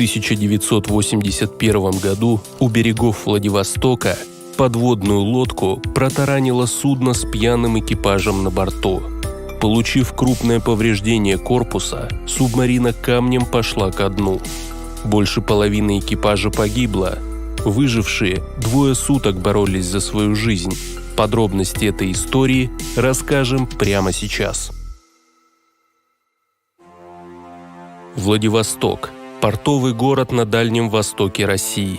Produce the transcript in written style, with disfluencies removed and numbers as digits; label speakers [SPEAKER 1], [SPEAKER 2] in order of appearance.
[SPEAKER 1] 1981 году у берегов Владивостока подводную лодку протаранило судно с пьяным экипажем на борту. Получив крупное повреждение корпуса, субмарина камнем пошла ко дну. Больше половины экипажа погибло. Выжившие 2 суток боролись за свою жизнь. Подробности этой истории расскажем прямо сейчас. Владивосток – портовый город на Дальнем Востоке России.